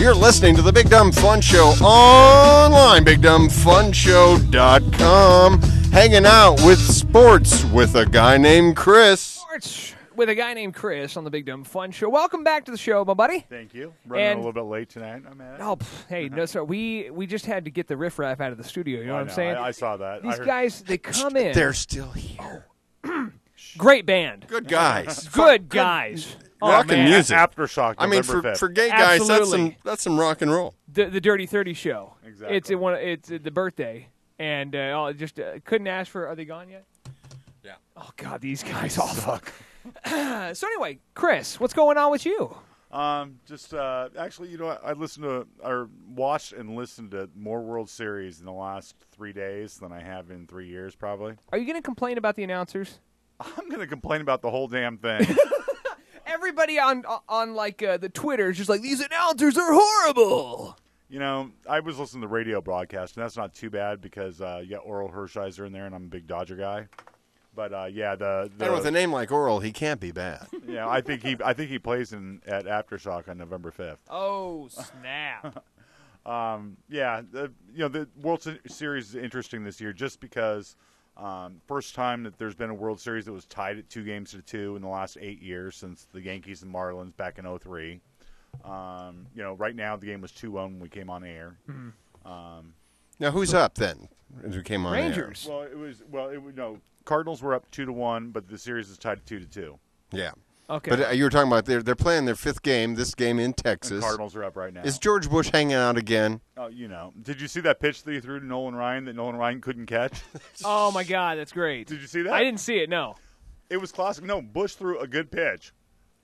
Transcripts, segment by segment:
You're listening to the Big Dumb Fun Show online, BigDumbFunShow.com. Hanging out with sports with a guy named Chris. Sports with a guy named Chris on the Big Dumb Fun Show. Welcome back to the show, my buddy. Thank you. Running a little bit late tonight. I'm at it. Oh, hey, no, sir. We just had to get the riffraff out of the studio. You know what I'm saying? I saw that. These guys, they come in. They're still here. Great band. Good guys. Good guys. Rockin' music. Aftershock. I mean, November 5th. for gay guys, Absolutely. that's some rock and roll. The Dirty 30 show. Exactly. It's the birthday, and just couldn't ask for. Are they gone yet? Yeah. Oh God, these guys all suck. So anyway, Chris, what's going on with you? Actually, you know what? I listened to or watched and listened to more World Series in the last 3 days than I have in 3 years, probably. Are you going to complain about the announcers? I'm going to complain about the whole damn thing. Everybody on like the Twitter is just like, these announcers are horrible. You know, I was listening to the radio broadcast, and that's not too bad because you got Oral Hershiser in there, and I'm a big Dodger guy. But and with a name like Oral, he can't be bad. Yeah, I think he plays at Aftershock on November 5th. Oh snap! The World Series is interesting this year just because first time that there's been a World Series that was tied at 2-2 in the last 8 years since the Yankees and Marlins back in 2003. Right now the game was 2-1 when we came on air. Mm-hmm. Now who's up then? As we came on Rangers. air? Cardinals were up 2-1, but the series is tied 2-2. Yeah. Okay. But you were talking about they're playing their fifth game. This game in Texas. And Cardinals are up right now. Is George Bush hanging out again? Oh, did you see that pitch that he threw to Nolan Ryan that Nolan Ryan couldn't catch? Oh my God, that's great. Did you see that? I didn't see it. No. It was classic. No, Bush threw a good pitch.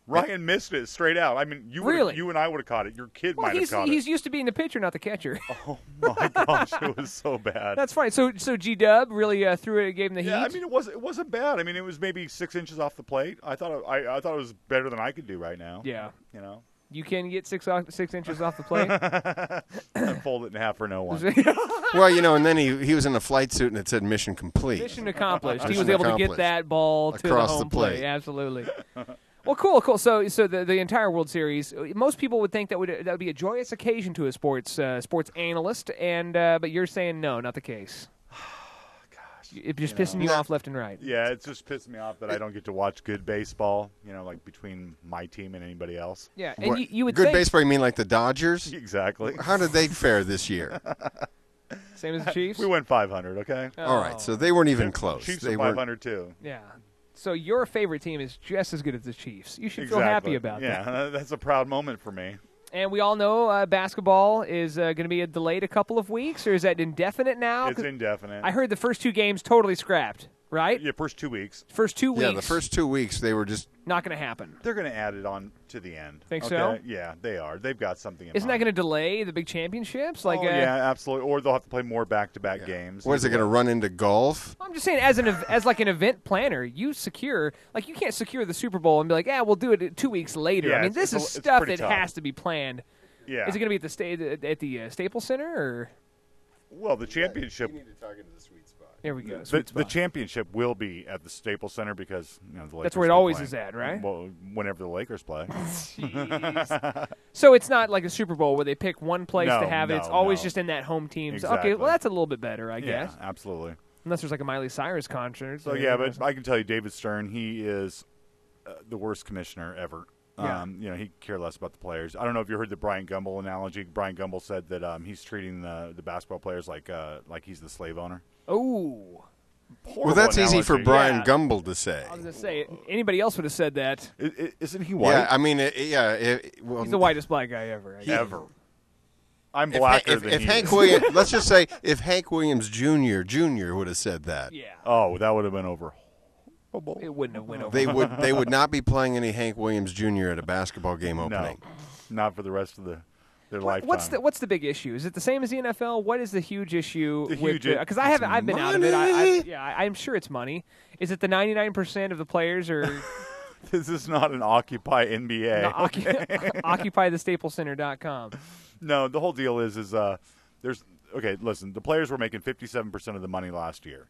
Ryan missed it straight out. I mean, you and I would have caught it. Your kid might have caught it. He's used to being the pitcher, not the catcher. Oh my gosh, it was so bad. That's funny. So G-Dub really threw it, gave him the heat. Yeah, I mean, it wasn't bad. I mean, it was maybe 6 inches off the plate. I thought it was better than I could do right now. Yeah. You can get 6 inches off the plate. And fold it in half for no one. Well, and then he was in a flight suit and it said mission complete. Mission accomplished. He Mission was able to accomplished. get that ball to the Across home the plate. plate. Absolutely. Well, cool. So the entire World Series, most people would think that would be a joyous occasion to a sports analyst, and but you're saying no, not the case. Gosh, it's just pissing you off left and right. Yeah, it's just pissing me off that I don't get to watch good baseball. Like between my team and anybody else. Yeah, and you would good think, baseball. You mean like the Dodgers? Exactly. How did they fare this year? Same as the Chiefs. We went 500. Okay. Oh. All right, so they weren't even close. Chiefs they are 500 too. Yeah. So your favorite team is just as good as the Chiefs. You should feel happy about that. Yeah, that's a proud moment for me. And we all know basketball is going to be delayed a couple of weeks, or is that indefinite now? It's indefinite. I heard the first 2 games totally scrapped, right? Yeah, first 2 weeks. First 2 weeks. Yeah, the first 2 weeks they were just not going to happen. They're going to add it on to the end. Think okay? so? Yeah, they are. They've got something in Isn't that mind. going to delay the big championships? Yeah, absolutely. Or they'll have to play more back-to-back games. What is it going to run into golf? I'm just saying, as an event planner, you can't secure the Super Bowl and be like, we'll do it 2 weeks later. Yeah, I mean, this is stuff that has to be planned. Yeah. Is it going to be at the Staples Center or? Well, the championship. You need to talk into the sweet spot. There we go. The championship will be at the Staples Center because the Lakers that's where it always is at, right? Well, whenever the Lakers play. So it's not like a Super Bowl where they pick one place to have it. It's always no. just in that home team. Exactly. Okay, well that's a little bit better, I guess. Yeah, absolutely. Unless there's like a Miley Cyrus concert. So yeah, but I can tell you, David Stern, he is the worst commissioner ever. Yeah. He care less about the players. I don't know if you heard the Brian Gumbel analogy. Brian Gumbel said that he's treating the basketball players like he's the slave owner. Oh. Well, that's easy for Brian Yeah. Gumbel to say. I was going to say, anybody else would have said that. Isn't he white? Yeah, I mean, well, He's the whitest black guy ever. I guess. Ever. I'm blacker than if he Hank is. Williams, let's just say, if Hank Williams Jr. would have said that, Yeah. Oh, that would have been over. It wouldn't have went over. they would not be playing any Hank Williams Jr. at a basketball game opening. No, not for the rest of their lifetime. What's the big issue? Is it the same as the NFL? What is the huge issue? Because I've been out of it. I'm sure it's money. Is it the 99% of the players are? This is not an Occupy NBA. OccupyTheStapleCenter.com. No, the whole deal is there's okay. Listen, the players were making 57% of the money last year.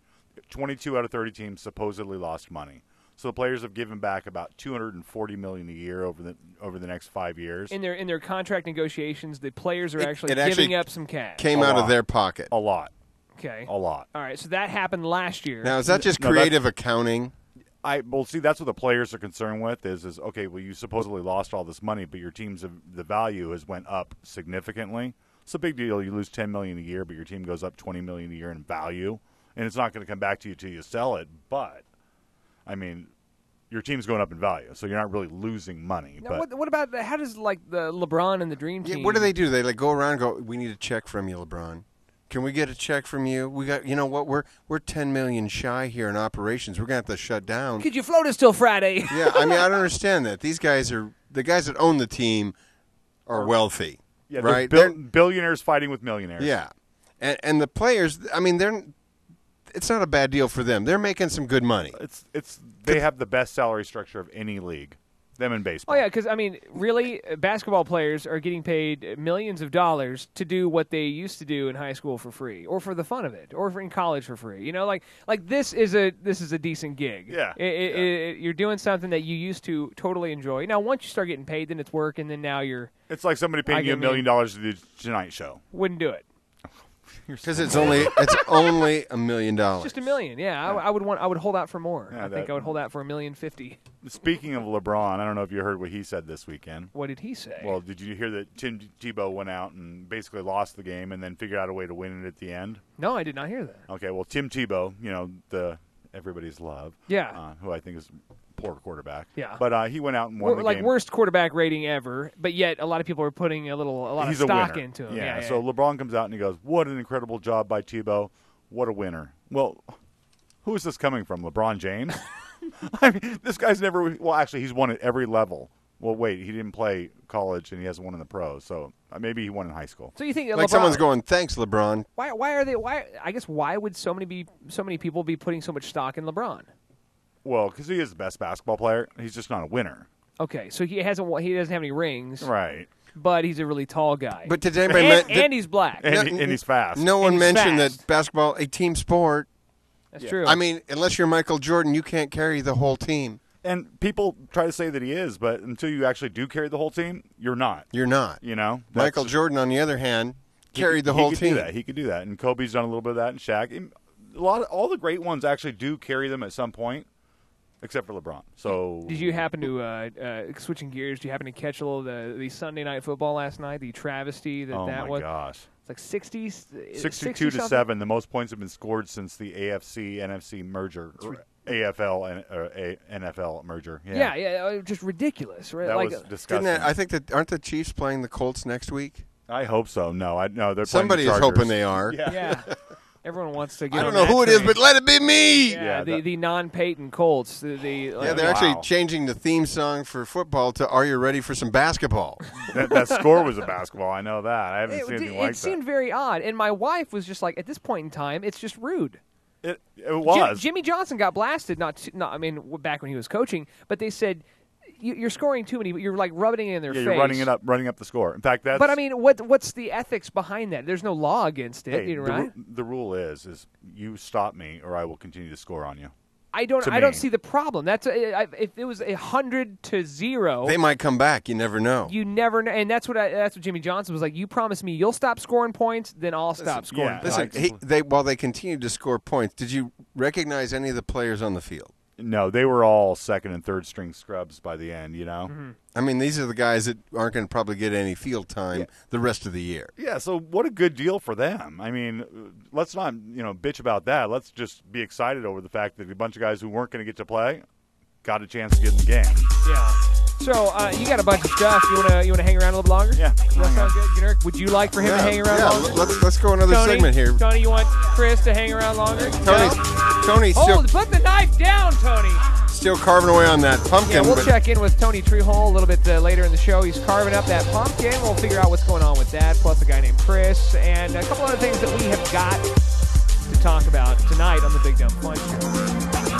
22 out of 30 teams supposedly lost money. So the players have given back about $240 million a year over the next 5 years. In their contract negotiations, the players are actually actually giving up some cash. Came out of their pocket. A lot. Okay. A lot. All right, so that happened last year. Now, is that just creative accounting? Well, see, that's what the players are concerned with is okay, well, you supposedly lost all this money, but your team's the value has went up significantly. It's a big deal. You lose $10 million a year, but your team goes up $20 million a year in value, and it's not going to come back to you till you sell it. But, I mean, your team's going up in value, so you're not really losing money. Now, but what about how does the LeBron and the Dream Team? What do? They go around and go, we need a check from you, LeBron. Can we get a check from you? We got, you know what? We're $10 million shy here in operations. We're going to have to shut down. Could you float us till Friday? Yeah, I mean, I don't understand that. These guys the guys that own the team are wealthy, right? They're billionaires fighting with millionaires. Yeah, and the players. I mean, it's not a bad deal for them. They're making some good money. They have the best salary structure of any league. Them in baseball. Oh, yeah, because, I mean, really, basketball players are getting paid millions of dollars to do what they used to do in high school for free, or for the fun of it, or in college for free. You know, like this is a decent gig. Yeah. You're doing something that you used to totally enjoy. Now, once you start getting paid, then it's work, and then now you're... It's like somebody paying you $1 million to do Tonight Show. Wouldn't do it. Because it's only $1 million. Just $1 million, yeah. I would hold out for more. Yeah, I think I would hold out for $1.05 million. Speaking of LeBron, I don't know if you heard what he said this weekend. What did he say? Well, did you hear that Tim Tebow went out and basically lost the game and then figured out a way to win it at the end? No, I did not hear that. Okay, well, Tim Tebow, you know, the everybody's love, who I think is a poor quarterback. Yeah, but he went out and won the game. Worst quarterback rating ever. But yet, a lot of people are putting a lot of stock into him. Yeah. So LeBron comes out and he goes, "What an incredible job by Tebow! What a winner!" Well, who is this coming from? LeBron James? I mean, this guy's never. Well, actually, he's won at every level. Well, wait, he didn't play college and he hasn't won in the pros, so maybe he won in high school. So you think like LeBron, someone's going, "Thanks, LeBron." Why are they? I guess why would so many people be putting so much stock in LeBron? Well, because he is the best basketball player. He's just not a winner. Okay, so he doesn't have any rings, right? But he's a really tall guy. But did anybody and he's black and he's fast. No one mentioned fast. that basketball a team sport. That's true. I mean, unless you're Michael Jordan, you can't carry the whole team. And people try to say that he is, but until you actually do carry the whole team, you're not. You're not. You know, Michael Jordan, on the other hand, carried the whole team. He could do that, and Kobe's done a little bit of that, and Shaq. All the great ones actually do carry them at some point. Except for LeBron. So, did you happen to switching gears? Did you happen to catch a little the Sunday Night Football last night? The travesty that was. Oh my gosh! It's like 62-7. The most points have been scored since the AFC NFC merger, or AFL and NFL merger. Yeah, just ridiculous. Right? That was disgusting. I think that aren't the Chiefs playing the Colts next week? I hope so. No, they're somebody playing is the hoping they are. Yeah. Everyone wants to get I don't know who it is, but let it be me. Yeah, the non-Peyton Colts. They're actually changing the theme song for football to "Are you ready for some basketball?" that score was a basketball. I know that. I haven't seen anything like that. It seemed very odd, and my wife was just like, at this point in time, it's just rude. It was. Jimmy Johnson got blasted. Not I mean, back when he was coaching, but they said. You're scoring too many, but you're like rubbing it in their face. You're running up the score. In fact, that's. But I mean, what's the ethics behind that? There's no law against it, right? The rule is you stop me, or I will continue to score on you. I don't see the problem. That's if it was 100-0, they might come back. You never know. You never know, and that's what Jimmy Johnson was like. You promise me you'll stop scoring points, then I'll stop scoring. Listen, while they continued to score points, did you recognize any of the players on the field? No, they were all second and third string scrubs by the end, you know? Mm-hmm. I mean, these are the guys that aren't going to probably get any field time the rest of the year. Yeah, so what a good deal for them. I mean, let's not, bitch about that. Let's just be excited over the fact that a bunch of guys who weren't going to get to play got a chance to get in the game. Yeah. So you got a bunch of stuff. You wanna hang around a little longer? Yeah. Does that sound good? Generic? Would you like for him to hang around longer? Let's go another segment here. Tony, you want Chris to hang around longer? Tony, put the knife down, Tony. Still carving away on that pumpkin. Yeah, we'll check in with Tony Treehole a little bit later in the show. He's carving up that pumpkin. We'll figure out what's going on with that, plus a guy named Chris, and a couple other things that we have got to talk about tonight on the Big Dumb Punch Show.